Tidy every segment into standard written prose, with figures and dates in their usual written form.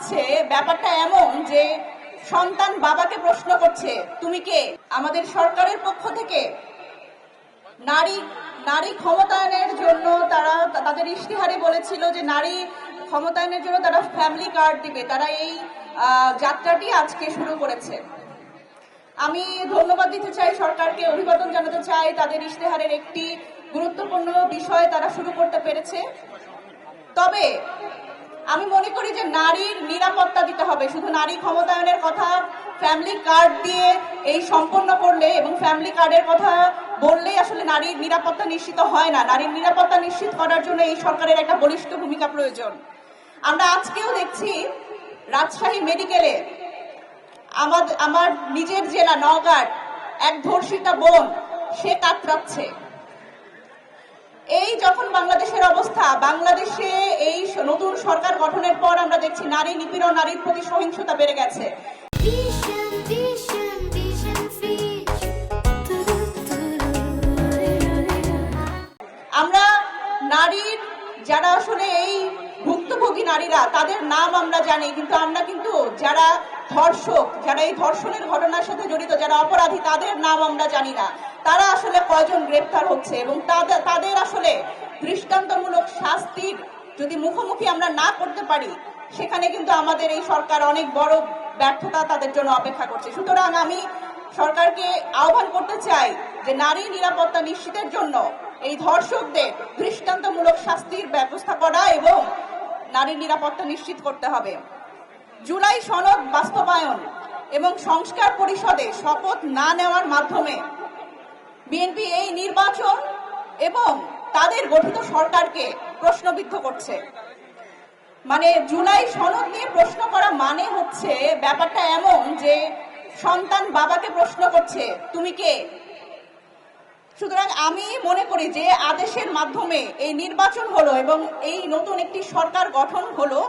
হচ্ছে ব্যাপারটা এমন যে সন্তান বাবাকে প্রশ্ন করছে তুমি কে। আমাদের সরকারের পক্ষ থেকে নারী নারী ক্ষমতায়নের জন্য তারা তাদের ইশতেহারে বলেছিল যে নারী ক্ষমতায়নের জন্য তারা ফ্যামিলি কার্ড দিবে। তারা এই যাত্রাটি আজকে শুরু করেছে। আমি ধন্যবাদ দিতে চাই সরকারকে, অভিবাদন জানাতে চাই। তাদের ইশতেহারের একটি গুরুত্বপূর্ণ বিষয় তারা শুরু করতে পেরেছে। তবে আমি মনে করি যে নারীর নিরাপত্তা দিতে হবে। শুধু নারী ক্ষমতায়নের কথা ফ্যামিলি কার্ড দিয়ে এই সম্পন্ন করলে এবং ফ্যামিলি কার্ডের কথা বললেই আসলে নারীর নিরাপত্তা নিশ্চিত হয় না। নারীর নিরাপত্তা নিশ্চিত করার জন্য এই সরকারের একটা বলিষ্ঠ ভূমিকা প্রয়োজন। আমরা আজকেও দেখছি রাজশাহী মেডিকেলে আমার নিজের জেলা নওগাঁর এক ধর্ষিতা বোন সে কাতরাচ্ছে। এই যখন বাংলাদেশের অবস্থা, বাংলাদেশে এই নতুন সরকার গঠনের পর আমরা দেখছি নারী নিপীড়ন, নারীর প্রতি সহিংসতা বেড়ে গেছে। আমরা নারীর যারা আসলে এই ভুক্তভোগী নারীরা তাদের নাম আমরা জানি, কিন্তু আমরা কিন্তু যারা ধর্ষক, যারা এই ধর্ষণের ঘটনার সাথে জড়িত, যারা অপরাধী তাদের নাম আমরা জানি না। তারা আসলে কয়জন গ্রেপ্তার হচ্ছে এবং তাদের আসলে দৃষ্টান্তমূলক শাস্তির যদি মুখোমুখি আমরা না করতে পারি, সেখানে কিন্তু আমাদের এই সরকার অনেক বড় ব্যর্থতা তাদের জন্য অপেক্ষা করছে। সুতরাং আমি সরকারকে আহ্বান করতে চাই যে নারী নিরাপত্তা নিশ্চিতের জন্য এই ধর্ষকদের দৃষ্টান্তমূলক শাস্তির ব্যবস্থা করা এবং নারীর নিরাপত্তা নিশ্চিত করতে হবে। জুলাই সনদ বাস্তবায়ন এবং সংস্কার পরিষদে শপথ না নেওয়ার মাধ্যমে বিএনপি এই নির্বাচন এবং তাদের গঠিত সরকারকে প্রশ্নবিদ্ধ করছে। মানে জুলাই সনদ নিয়ে প্রশ্ন করা মানে হচ্ছে ব্যাপারটা এমন যে সন্তান বাবাকে প্রশ্ন করছে তুমি কে। সুতরাং আমি মনে করি যে আদেশের মাধ্যমে এই নির্বাচন হলো এবং এই নতুন একটি সরকার গঠন হলো,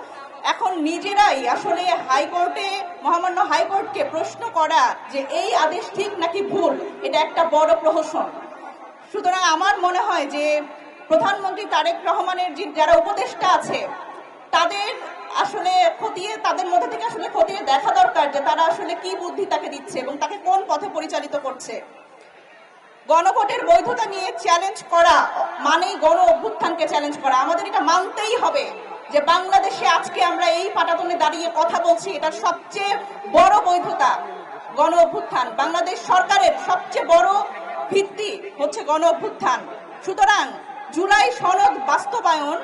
এখন নিজেরাই আসলে হাইকোর্টে, মহামান্য হাইকোর্টকে প্রশ্ন করা যে এই আদেশ ঠিক নাকি ভুল, এটা একটা বড় প্রহসন। সুতরাং আমার মনে হয় যে প্রধানমন্ত্রী তারেক রহমানের যারা উপদেষ্টা আছে তাদের আসলে তাদের মধ্যে থেকে আসলে খতিয়ে দেখা দরকার যে তারা আসলে কি বুদ্ধি তাকে দিচ্ছে এবং তাকে কোন পথে পরিচালিত করছে। গণভোটের বৈধতা নিয়ে চ্যালেঞ্জ করা মানেই গণ অভ্যুত্থানকে চ্যালেঞ্জ করা। আমাদের এটা মানতেই হবে যে বাংলাদেশে আজকে আমরা এই পাটাতনে দাঁড়িয়ে কথা বলছি, এটার সবচেয়ে বড় বৈধতা গণ অভ্যুত্থান। বাংলাদেশ সরকারের সবচেয়ে বড় ভিত্তি হচ্ছে গণ অভ্যুত্থান। সুতরাং জুলাই সনদ বাস্তবায়ন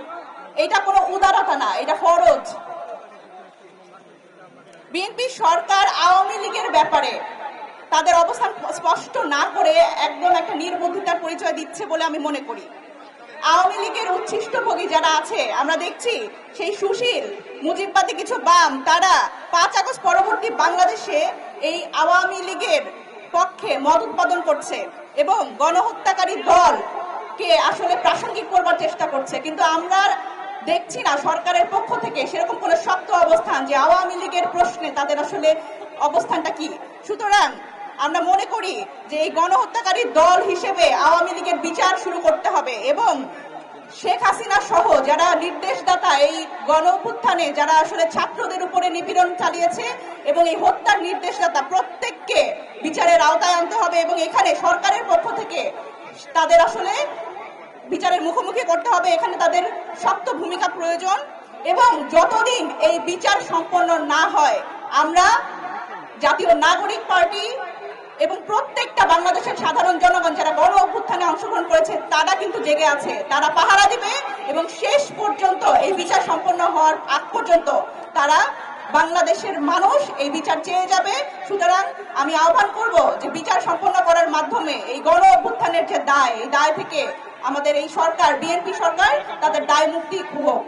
এটা কোনো উদারতা না, এটা ফরজ। বিএনপি সরকার আওয়ামী লীগের ব্যাপারে তাদের অবস্থান স্পষ্ট না করে একদম একটা নির্বুদ্ধিতার পরিচয় দিচ্ছে বলে আমি মনে করি। আওয়ামী লীগের উচ্ছিষ্টভোগী যারা আছে আমরা দেখছি সেই সুশীল মুজিববাদী কিছু বাম, তারা 5 আগস্ট পরবর্তী বাংলাদেশে এই আওয়ামী লীগের পক্ষে মত উৎপাদন করছে এবং গণহত্যাকারী দলকে আসলে প্রাসঙ্গিক করবার চেষ্টা করছে। কিন্তু আমরা দেখছি না সরকারের পক্ষ থেকে সেরকম কোনো শক্ত অবস্থান যে আওয়ামী লীগের প্রশ্নে তাদের আসলে অবস্থানটা কি। সুতরাং আমরা মনে করি যে এই গণহত্যাকারী দল হিসেবে আওয়ামী লীগের বিচার শুরু করতে হবে এবং শেখ হাসিনা সহ যারা নির্দেশদাতা, এই গণ অভ্যুত্থানে যারা আসলে ছাত্রদের উপরে নিপীড়ন চালিয়েছে এবং এই হত্যার নির্দেশদাতা, প্রত্যেককে বিচারের আওতায় আনতে হবে এবং এখানে সরকারের পক্ষ থেকে তাদের আসলে বিচারের মুখোমুখি করতে হবে। এখানে তাদের শক্ত ভূমিকা প্রয়োজন এবং যতদিন এই বিচার সম্পন্ন না হয় আমরা জাতীয় নাগরিক পার্টি এবং প্রত্যেকটা বাংলাদেশের সাধারণ জনগণ যারা গণ অভ্যুত্থানে অংশগ্রহণ করেছে তারা কিন্তু জেগে আছে, তারা পাহারা দিবে এবং শেষ পর্যন্ত এই বিচার সম্পন্ন হওয়ার আগ পর্যন্ত তারা বাংলাদেশের মানুষ এই বিচার চেয়ে যাবে। সুতরাং আমি আহ্বান করব যে বিচার সম্পন্ন করার মাধ্যমে এই গণ অভ্যুত্থানের যে দায়, এই দায় থেকে আমাদের এই সরকার, বিএনপি সরকার, তাদের দায় মুক্তি হোক।